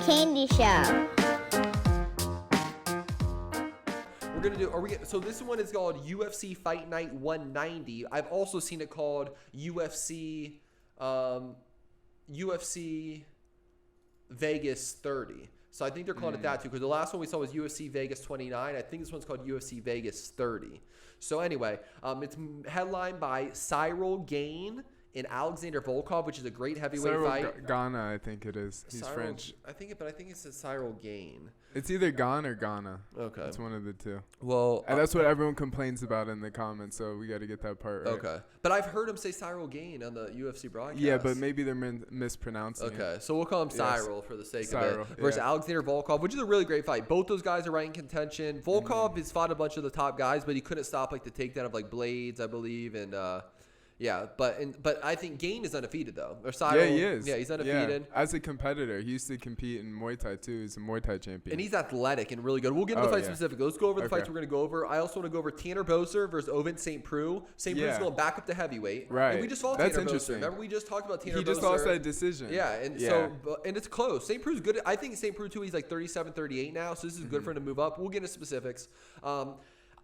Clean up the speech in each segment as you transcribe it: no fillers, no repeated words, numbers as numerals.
Candy Show. We're gonna do. So this one is called UFC Fight Night 190. I've also seen it called UFC Vegas 30. So I think they're calling it that too, because the last one we saw was UFC Vegas 29. I think this one's called UFC Vegas 30. So anyway, it's headlined by Gane and Alexander Volkov, which is a great heavyweight fight. Ghana, I think it is. He's French. I think it says Cyril Gane. It's either Gane or Ghana. Okay. It's one of the two. Well, and that's what everyone complains about in the comments, so we got to get that part right. Okay. But I've heard him say Cyril Gane on the UFC broadcast. Yeah, but maybe they're mispronouncing it. Okay, so we'll call him Cyril for the sake of it. Yeah. Versus Alexander Volkov, which is a really great fight. Both those guys are right in contention. Volkov has fought a bunch of the top guys, but he couldn't stop like the takedown of like Blades, I believe, and yeah, but I think Gane is undefeated though. Or Cyril, yeah, he is. Yeah, he's undefeated. Yeah. As a competitor, he used to compete in Muay Thai too. He's a Muay Thai champion. And he's athletic and really good. We'll get into the fight specifically. Let's go over the fights we're going to go over. I also want to go over Tanner Boser versus Ovin St. Preux. St. Prue's going back up to heavyweight. Right. And we just fought Tanner Boser. Remember, we just talked about Tanner Boser. He just lost that decision. Yeah, and and it's close. St. Preux's good. I think St. Preux too, he's like 37-38 now, so this is good for him to move up. We'll get into specifics.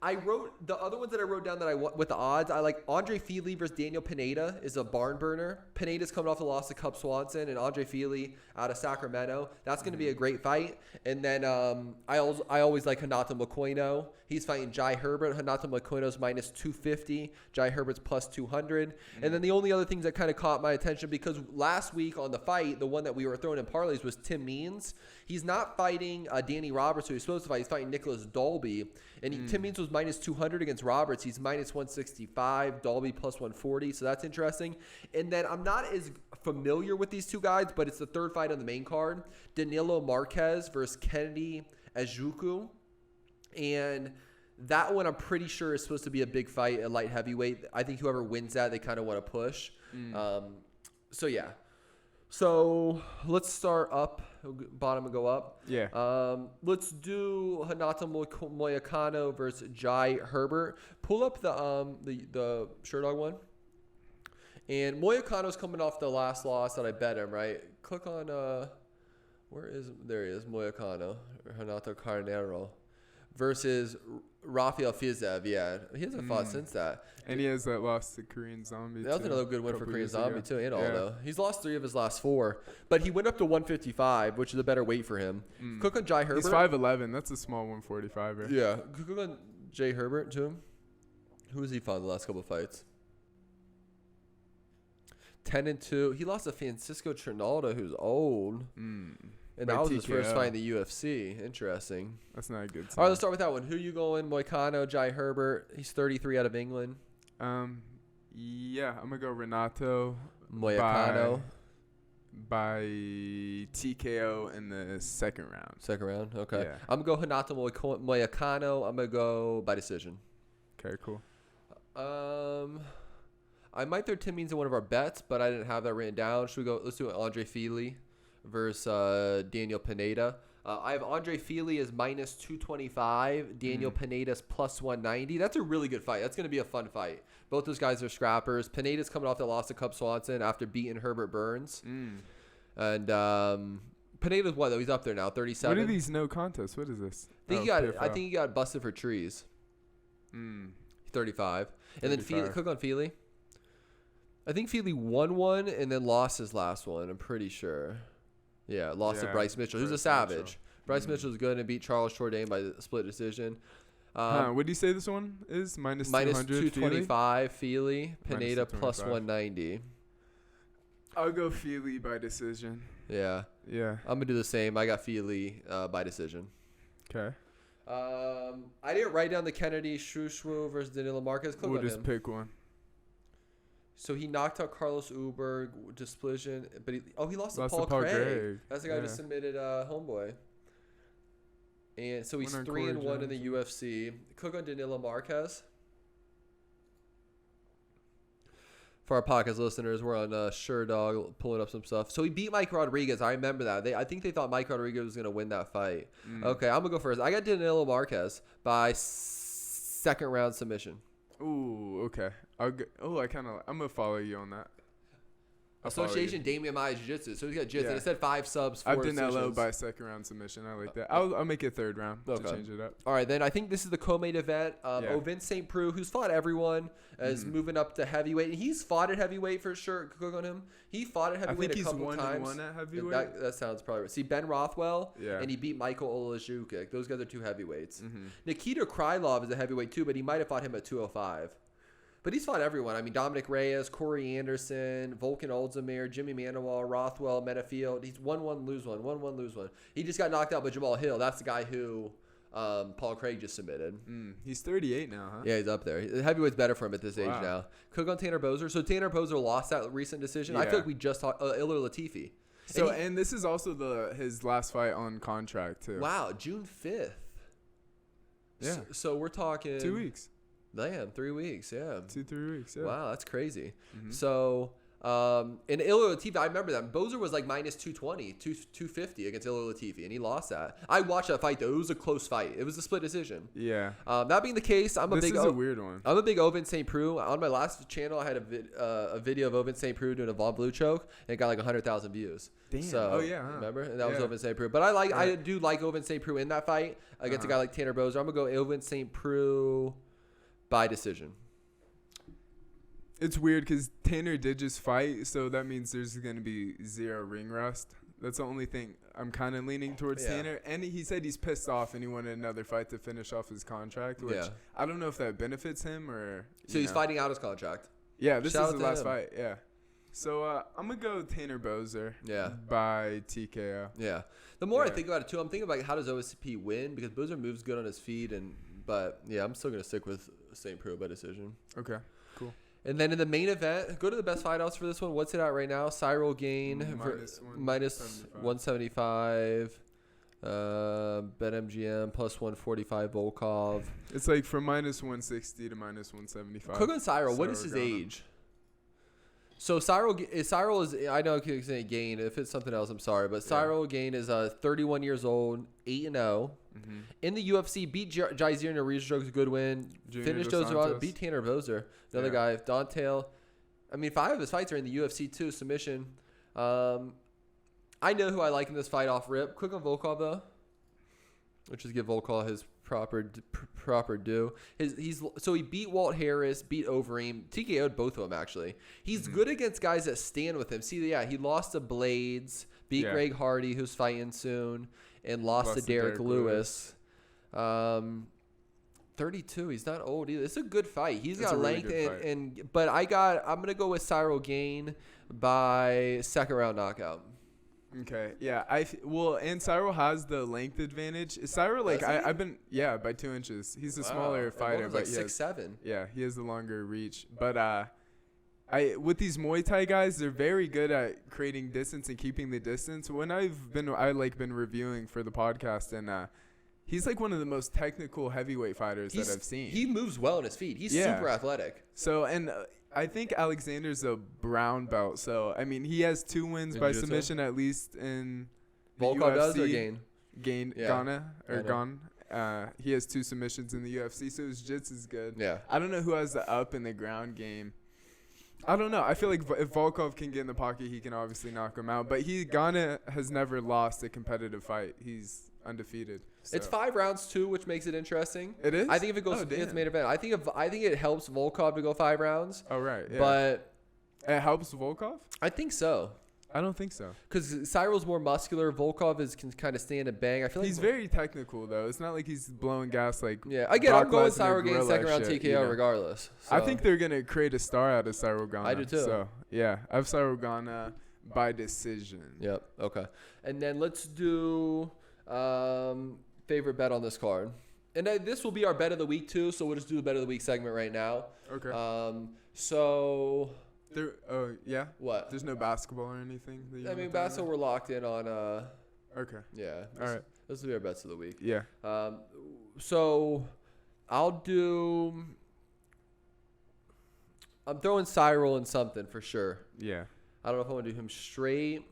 I wrote the other ones that I wrote down that I want with the odds. I like Andre Fili versus Daniel Pineda is a barn burner. Pineda's coming off the loss to Cub Swanson, and Andre Fili out of Sacramento. That's going to be a great fight. And then I always like Hanato Mokoino. He's fighting Jai Herbert. Hanato Mokoino's minus 250. Jai Herbert's plus 200. And then the only other things that kind of caught my attention, because last week on the fight, the one that we were throwing in parlays was Tim Means. He's not fighting Danny Roberts, who he's supposed to fight. He's fighting Nicholas Dalby. And Tim Means was minus 200 against Roberts. He's minus 165. Dalby plus 140. So that's interesting. And then I'm not as familiar with these two guys, but it's the third fight on the main card. Danilo Marquez versus Kennedy Ajuku. And that one I'm pretty sure is supposed to be a big fight at light heavyweight. I think whoever wins that, they kind of want to push. So, yeah. So let's start up, bottom and go up. Yeah. Let's do Hanato Moicano versus Jai Herbert. Pull up the Sherdog one. And Moicano's coming off the last loss that I bet him, right? Click on there he is, Moicano, or Hanato Carnero versus Rafael Fiziev. Yeah, he hasn't fought since that. And he has that loss to Korean Zombie. That was another good win for Korean Zombie too, and Aldo. He's lost 3 of his last 4, but he went up to 155, which is a better weight for him. Click on Jai Herbert. He's 5'11". That's a small 145er. Yeah, click on Jai Herbert too. Who has he fought in the last couple of fights? 10-2. He lost to Francisco Trinaldo, who's old. And that was his first fight in the UFC. Interesting. That's not a good sign. All right, let's start with that one. Who you going? Moicano, Jai Herbert. He's 33 out of England. Yeah, I'm going to go Renato Moicano. By TKO in the second round. Second round? Okay. Yeah. I'm going to go Renato Moicano. I'm going to go by decision. Okay, cool. I might throw Tim Means in one of our bets, but I didn't have that written down. Should we go? Let's do Andre Fili versus Daniel Pineda. I have Andre Fili as minus 225. Daniel Pineda's plus 190. That's a really good fight. That's going to be a fun fight. Both those guys are scrappers. Pineda's coming off the loss to Cub Swanson after beating Herbert Burns. And Pineda's what, though? He's up there now, 37. What are these no contests? What is this? I think he got busted for trees. 35. And then Fili, click on Fili. I think Fili won one and then lost his last one. I'm pretty sure. Yeah, lost to Bryce Mitchell, who's a savage. Bryce Mitchell's good and beat Charles Jourdain by the split decision. What do you say this one is? Minus 225 Fili. Pineda plus 190. I'll go Fili by decision. Yeah. Yeah. I'm going to do the same. I got Fili by decision. Okay. I didn't write down the Kennedy Shushwu versus Danilo Marquez. We'll just pick one. So he knocked out Carlos Uber, decision, but he lost to Paul Craig. Craig. That's the guy who just submitted Homeboy. And so he's 3-1 in the UFC. Click on Danilo Marquez. For our podcast listeners, we're on Sherdog pulling up some stuff. So he beat Mike Rodriguez. I remember that. I think they thought Mike Rodriguez was going to win that fight. Okay, I'm going to go first. I got Danilo Marquez by second round submission. Ooh, okay. I'm going to follow you on that. Association Damian Maya Jiu-Jitsu. So he's got jiu-jitsu. Yeah. It said 5 subs, 4 I've done that low decisions. by second round submission. I like that. I'll make it third round to change it up. All right, then I think this is the co-main event. Ovin St. Preux, who's fought everyone, is moving up to heavyweight. He's fought at heavyweight for sure. Cook on him. He fought at heavyweight a couple times. I think he's 1-1 at heavyweight. That sounds probably right. See, Ben Rothwell, and he beat Michael Olajukic. Those guys are 2 heavyweights. Nikita Krylov is a heavyweight too, but he might have fought him at 205. But he's fought everyone. I mean, Dominic Reyes, Corey Anderson, Volkan Ozdemir, Jimmy Manuel, Rothwell, Metafield. He's 1-1, lose 1, 1-1, lose 1. He just got knocked out by Jamal Hill. That's the guy who Paul Craig just submitted. He's 38 now, huh? Yeah, he's up there. The heavyweight's better for him at this age now. Cook on Tanner Bozer. So Tanner Bozer lost that recent decision. I feel like we just talked Ilir Latifi. So and this is also his last fight on contract too. Wow, June 5th. Yeah. So we're talking 2 weeks. Man, 3 weeks, yeah. 2-3 weeks, yeah. Wow, that's crazy. So, in Ilir Latifi, I remember that. Bozer was like minus 220, 250 against Ilir Latifi, and he lost that. I watched that fight, though. It was a close fight. It was a split decision. Yeah. That being the case, This is a weird one. I'm a big Ovin St. Preux. On my last channel, I had a video of Ovin St. Preux doing a Von Blue choke, and it got like 100,000 views. Damn. So, remember? And that was Ovin St. Preux. But I do like Ovin St. Preux in that fight against a guy like Tanner Bozer. I'm going to go Ovin St. Preux by decision. It's weird because Tanner did just fight, so that means there's going to be 0 ring rust. That's the only thing I'm kind of leaning towards Tanner. And he said he's pissed off and he wanted another fight to finish off his contract, which I don't know if that benefits him or... So he's fighting out his contract. Yeah, this is the last fight, yeah. So I'm going to go Tanner Bozer by TKO. Yeah. The more I think about it, too, I'm thinking about how does OSP win? Because Bozer moves good on his feet, but I'm still going to stick with St. Preux by decision. Okay, cool. And then in the main event, go to the best fight odds for this one. What's it at right now? Cyril Gane minus 175. BetMGM plus 145 Volkov. It's like from minus 160 to minus 175. Cook on Cyril. What is his age? So Cyril is I know I keep saying Gane. If it's something else, I'm sorry, but Cyril Gane is 31 years old, 8-0. In the UFC, beat Jair Noriz, a good win. Finished those, beat Tanner Bozer, another guy. Dontail. I mean, 5 of his fights are in the UFC too. Submission. I know who I like in this fight off rip. Quick on Volkov though, which is give Volkov his proper due. So he beat Walt Harris, beat Overeem, TKO'd both of them actually. He's good against guys that stand with him. See, he lost to Blades, beat Greg Hardy, who's fighting soon, and lost to Derek Lewis. 32. He's not old either. It's a good fight. He's got length but I'm gonna go with Cyril Gane by second round knockout. Okay, yeah, and Cyril has the length advantage. Cyril, I've been, by 2 inches. He's a smaller fighter, but 6'7". Yeah, he has the longer reach. But with these Muay Thai guys, they're very good at creating distance and keeping the distance. When I've been reviewing for the podcast, and he's like one of the most technical heavyweight fighters that I've seen. He moves well on his feet. He's super athletic. So, and I think Alexander's a brown belt. So, I mean, he has 2 wins by submission at least in the Volkov UFC. Does or Gane? Gane. He has 2 submissions in the UFC, so his jiu-jitsu is good. Yeah. I don't know who has the up and the ground game. I don't know. I feel like if Volkov can get in the pocket, he can obviously knock him out. But Gane has never lost a competitive fight. He's undefeated. So. It's 5 rounds too, which makes it interesting. It is? I think if it goes it's main event, I think it helps Volkov to go 5 rounds. Oh right. Yeah. But it helps Volkov? I think so. I don't think so. Because Cyril's more muscular. Volkov can kind of stand and bang. I feel he's very technical though. It's not like he's blowing gas like. Yeah, again, I'm going Cyril Gane second round TKO regardless. So. I think they're gonna create a star out of Cyril Gane. I do too. So yeah, I have Cyril Gane by decision. Yep. Okay. And then let's do favorite bet on this card. And this will be our bet of the week too. So we'll just do the bet of the week segment right now. Okay. So. There. Oh yeah. What? There's no basketball or anything. I mean, basketball we're locked in on. Okay. Yeah. All right. This will be our bets of the week. Yeah. So I'll do. I'm throwing Cyril in something for sure. Yeah. I don't know if I want to do him straight.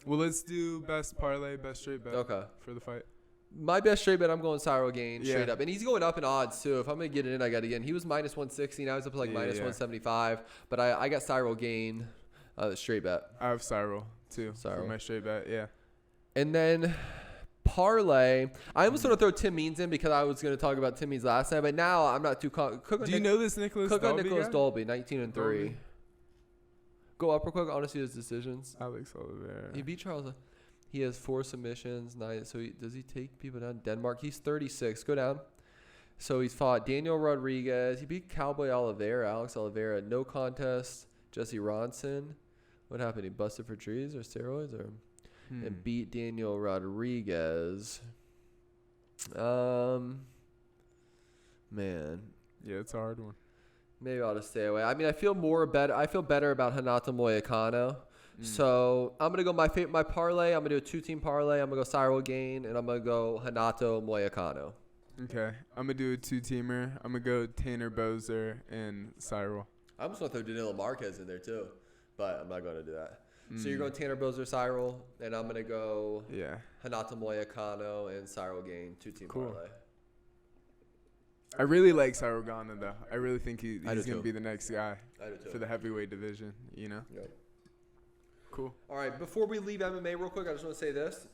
Well, let's do best parlay, best straight bet. Okay. For the fight. My best straight bet, I'm going Cyril Gane straight up. And he's going up in odds, too. If I'm going to get it in, I got to get in. He was minus 160. Now he's up to minus 175. But I got Cyril Gane Straight bet. I have Cyril too for my straight bet. Yeah. And then parlay. I almost want to throw Tim Means in because I was going to talk about Tim Means last night, but now I'm not too. Do you know this Nicholas Dolby? Cook on Nicholas guy? Dolby, 19-3. Dolby. Go up real quick. I want to see his decisions. Alex Oliveira. He beat Charles. He has 4 submissions. 9. So does he take people down? Denmark. He's 36. Go down. So he's fought Daniel Rodriguez. He beat Cowboy Oliveira. Alex Oliveira. No contest. Jesse Ronson. What happened? He busted for trees or steroids or and beat Daniel Rodriguez. Man. Yeah, it's a hard one. Maybe I'll just stay away. I mean, I feel better about Hanato Moicano. So I'm gonna go my parlay. I'm gonna do a 2-team parlay. I'm gonna go Cyril Gane and I'm gonna go Hanato Moicano. Okay, I'm gonna do a 2-teamer. I'm gonna go Tanner Bozer and Cyril. I'm just gonna throw Danilo Marquez in there too, but I'm not gonna do that. So you're going Tanner Bozer, Cyril, and I'm gonna go Hanato Moicano and Cyril Gane 2-team parlay. I really like Cyril Gane though. I really think he's gonna be the next guy for the heavyweight division. You know. Yep. Cool. All right. Before we leave MMA, real quick, I just want to say this.